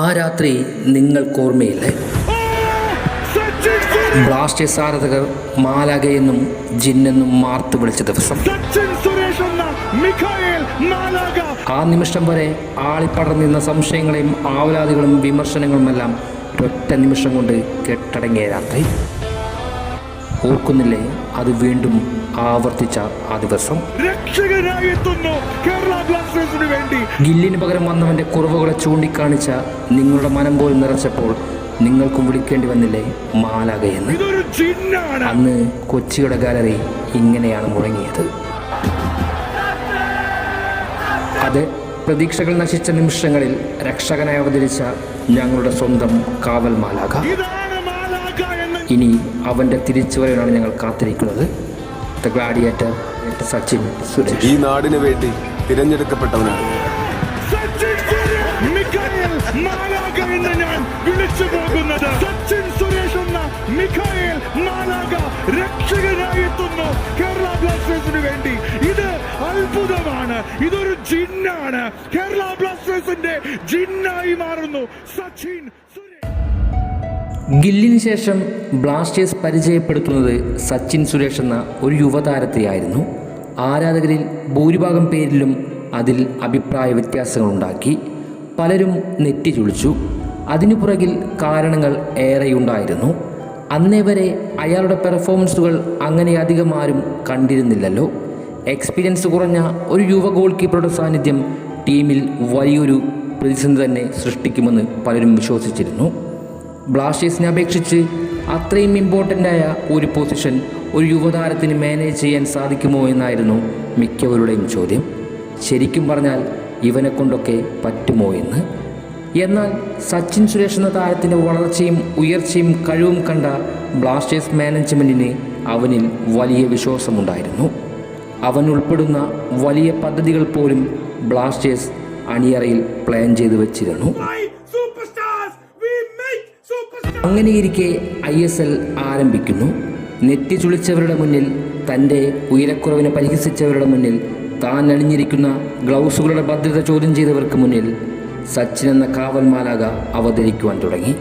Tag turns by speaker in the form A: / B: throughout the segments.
A: ആ രാത്രി നിങ്ങൾക്കോർമ്മയില്ലേ? ബ്ലാസ്റ്റേഴ്സ് ആരാധകർ മാലാഗയെന്നും ജിന്നെന്നും മാർത്തു വിളിച്ച ദിവസം. ആ നിമിഷം വരെ ആളിപ്പടർന്നിരുന്ന സംശയങ്ങളെയും ആവലാതികളും വിമർശനങ്ങളുമെല്ലാം ഒറ്റ നിമിഷം കൊണ്ട് കെട്ടടങ്ങിയ രാത്രി. ഓർക്കുന്നില്ലേ അത് വീണ്ടും ആവർത്തിച്ച ആ ദിവസം? ഗില്ലിന് പകരം വന്നവന്റെ കുറവുകളെ ചൂണ്ടിക്കാണിച്ച നിങ്ങളുടെ മനം പോലും നിറച്ചപ്പോൾ നിങ്ങൾക്കും വിളിക്കേണ്ടി വന്നില്ലേ മാലാഗയെന്ന്? അന്ന് കൊച്ചിയുടെ ഗാലറി ഇങ്ങനെയാണ് മുഴങ്ങിയത്. അത് പ്രതീക്ഷകൾ നശിച്ച നിമിഷങ്ങളിൽ രക്ഷകനായി അവതരിച്ച ഞങ്ങളുടെ സ്വന്തം കാവൽ മാലാഗ. ഇനി അവന്റെ തിരിച്ചുവരവിനാണ് ഞങ്ങൾ കാത്തിരിക്കുന്നത്. The gladiator Sachin Suresh.
B: ഈ നാടിന് വേണ്ടി തിരഞ്ഞെടുക്കപ്പെട്ടവനാണ്
C: ഞാൻ വിളിച്ചു പോകുന്നത്. സച്ചിൻ സുരേഷ് എന്ന മിഖായേൽ മാലാഗ രക്ഷകനായി എത്തുന്നു കേരള ബ്ലാസ്റ്റേഴ്സിന് വേണ്ടി. ഇത് അത്ഭുതമാണ്. ഇതൊരു ജിന്നാണ്. കേരള ബ്ലാസ്റ്റേഴ്സിന്റെ ജിന്നായി മാറുന്നു സച്ചിൻ സുരേഷ്.
A: ഗില്ലിന് ശേഷം ബ്ലാസ്റ്റേഴ്സ് പരിചയപ്പെടുത്തുന്നത് സച്ചിൻ സുരേഷ് എന്ന ഒരു യുവതാരത്തെയായിരുന്നു. ആരാധകരിൽ ഭൂരിഭാഗം പേരിലും അതിൽ അഭിപ്രായ വ്യത്യാസങ്ങളുണ്ടാക്കി. പലരും നെറ്റി ചുളിച്ചു. അതിനു പുറകിൽ കാരണങ്ങൾ ഏറെയുണ്ടായിരുന്നു. അന്നേ വരെ അയാളുടെ പെർഫോമൻസുകൾ അങ്ങനെ അധികം ആരും കണ്ടിരുന്നില്ലല്ലോ. എക്സ്പീരിയൻസ് കുറഞ്ഞ ഒരു യുവ ഗോൾ കീപ്പറുടെ സാന്നിധ്യം ടീമിൽ വലിയൊരു പ്രതിസന്ധി തന്നെ സൃഷ്ടിക്കുമെന്ന് പലരും വിശ്വസിച്ചിരുന്നു. ബ്ലാസ്റ്റേഴ്സിനെ അപേക്ഷിച്ച് അത്രയും ഇമ്പോർട്ടൻ്റായ ഒരു പൊസിഷൻ ഒരു യുവതാരത്തിന് മാനേജ് ചെയ്യാൻ സാധിക്കുമോ എന്നായിരുന്നു മിക്കവരുടെയും ചോദ്യം. ശരിക്കും പറഞ്ഞാൽ ഇവനെ കൊണ്ടൊക്കെ പറ്റുമോ എന്ന്. എന്നാൽ സച്ചിൻ സുരേഷ് എന്ന താരത്തിൻ്റെ വളർച്ചയും ഉയർച്ചയും കഴിവും കണ്ട ബ്ലാസ്റ്റേഴ്സ് മാനേജ്മെൻറ്റിന് അവനിൽ വലിയ വിശ്വാസമുണ്ടായിരുന്നു. അവൻ ഉൾപ്പെടുന്ന വലിയ പദ്ധതികൾ പോലും ബ്ലാസ്റ്റേഴ്സ് അണിയറയിൽ പ്ലാൻ ചെയ്തു വച്ചിരുന്നു. അങ്ങനെയിരിക്കെ ISL ആരംഭിക്കുന്നു. നെറ്റി ചുളിച്ചവരുടെ മുന്നിൽ, തൻ്റെ ഉയരക്കുറവിനെ പരിഹസിച്ചവരുടെ മുന്നിൽ, താൻ അണിഞ്ഞിരിക്കുന്ന ഗ്ലൗസുകളുടെ ഭദ്രത ചോദ്യം ചെയ്തവർക്ക് മുന്നിൽ സച്ചിൻ എന്ന കാവൽ മാലാഗ അവതരിക്കുവാൻ തുടങ്ങി.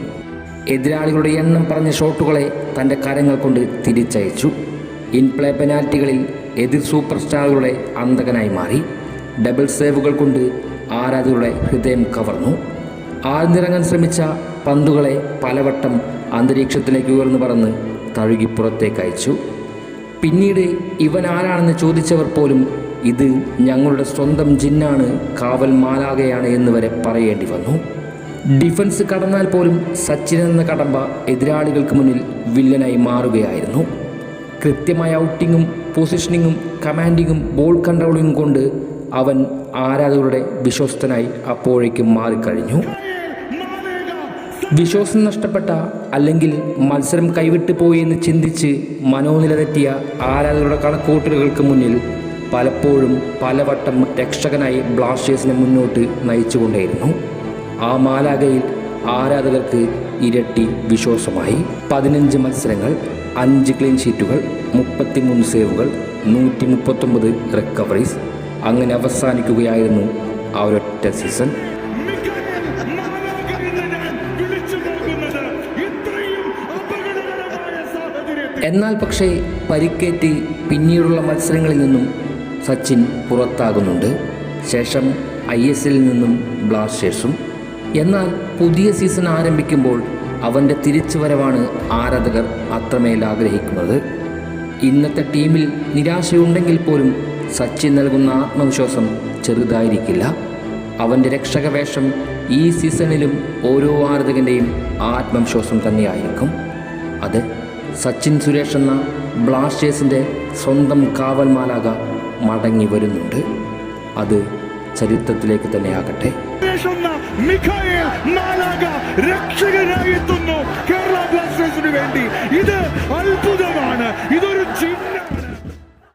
A: എതിരാളികളുടെ എണ്ണം പറഞ്ഞ ഷോട്ടുകളെ തൻ്റെ കരങ്ങൾ കൊണ്ട് തിരിച്ചയച്ചു. ഇൻപ്ലേ പെനാൽറ്റികളിൽ എതിർ സൂപ്പർ സ്റ്റാറുകളുടെ അന്തകനായി മാറി. ഡബിൾ സേവുകൾ കൊണ്ട് ആരാധകരുടെ ഹൃദയം കവർന്നു. ആഴ്ന്നിറങ്ങാൻ ശ്രമിച്ച പന്തുകളെ പലവട്ടം അന്തരീക്ഷത്തിലേക്ക് ഉയർന്നു പറന്ന് തഴുകി പുറത്തേക്ക് അയച്ചു. പിന്നീട് ഇവൻ ആരാണെന്ന് ചോദിച്ചവർ പോലും ഇത് ഞങ്ങളുടെ സ്വന്തം ജിന്നാണ്, കാവൽ മാലാഗയാണ് എന്ന് വരെ പറയേണ്ടി വന്നു. ഡിഫൻസ് കടന്നാൽ പോലും സച്ചിൻ എന്ന കടമ്പ എതിരാളികൾക്ക് മുന്നിൽ വില്ലനായി മാറുകയായിരുന്നു. കൃത്യമായ ഔട്ടിങ്ങും പൊസിഷനിങ്ങും കമാൻഡിങ്ങും ബോൾ കൺട്രോളിങ്ങും കൊണ്ട് അവൻ ആരാധകരുടെ വിശ്വസ്തനായി അപ്പോഴേക്കും മാറിക്കഴിഞ്ഞു. വിശ്വാസം നഷ്ടപ്പെട്ട, അല്ലെങ്കിൽ മത്സരം കൈവിട്ടു പോയി എന്ന് ചിന്തിച്ച് മനോനില തെറ്റിയ ആരാധകരുടെ കണക്കൂട്ടലുകൾക്ക് മുന്നിൽ പലപ്പോഴും പലവട്ടം രക്ഷകനായി ബ്ലാസ്റ്റേഴ്സിനെ മുന്നോട്ട് നയിച്ചുകൊണ്ടേയിരുന്നു. ആ മാലാഗയിൽ ആരാധകർക്ക് ഇരട്ടി വിശ്വാസമായി. 15 മത്സരങ്ങൾ, 5 ക്ലീൻ ഷീറ്റുകൾ, 33 സേവുകൾ, 139 റിക്കവറീസ്. അങ്ങനെ അവസാനിക്കുകയായിരുന്നു ആ ഒരൊറ്റ സീസൺ. എന്നാൽ പക്ഷേ പരിക്കേറ്റ് പിന്നീടുള്ള മത്സരങ്ങളിൽ നിന്നും സച്ചിൻ പുറത്താകുന്നുണ്ട്. ശേഷം ISL നിന്നും ബ്ലാസ്റ്റേഴ്സും. എന്നാൽ പുതിയ സീസൺ ആരംഭിക്കുമ്പോൾ അവൻ്റെ തിരിച്ചുവരവാണ് ആരാധകർ അത്രമേൽ ആഗ്രഹിക്കുന്നത്. ഇന്നത്തെ ടീമിൽ നിരാശയുണ്ടെങ്കിൽ പോലും സച്ചിൻ നൽകുന്ന ആത്മവിശ്വാസം ചെറുതായിരിക്കില്ല. അവൻ്റെ രക്ഷകവേഷം ഈ സീസണിലും ഓരോ ആരാധകൻ്റെയും ആത്മവിശ്വാസം തന്നെയായിരിക്കും. അത് സച്ചിൻ സുരേഷ് എന്ന ബ്ലാസ്റ്റേഴ്സിൻ്റെ സ്വന്തം കാവൽ മാലാഗ മടങ്ങി വരുന്നുണ്ട്. അത് ചരിത്രത്തിലേക്ക് തന്നെ ആകട്ടെ.
C: മിഖായേൽ മാലാഗ രക്ഷകനായി എത്തുന്നു കേരള ബ്ലാസ്റ്റേഴ്സിന് വേണ്ടി. ഇത് അത്ഭുതമാണ്. ഇതൊരു ജിന്നാണ്.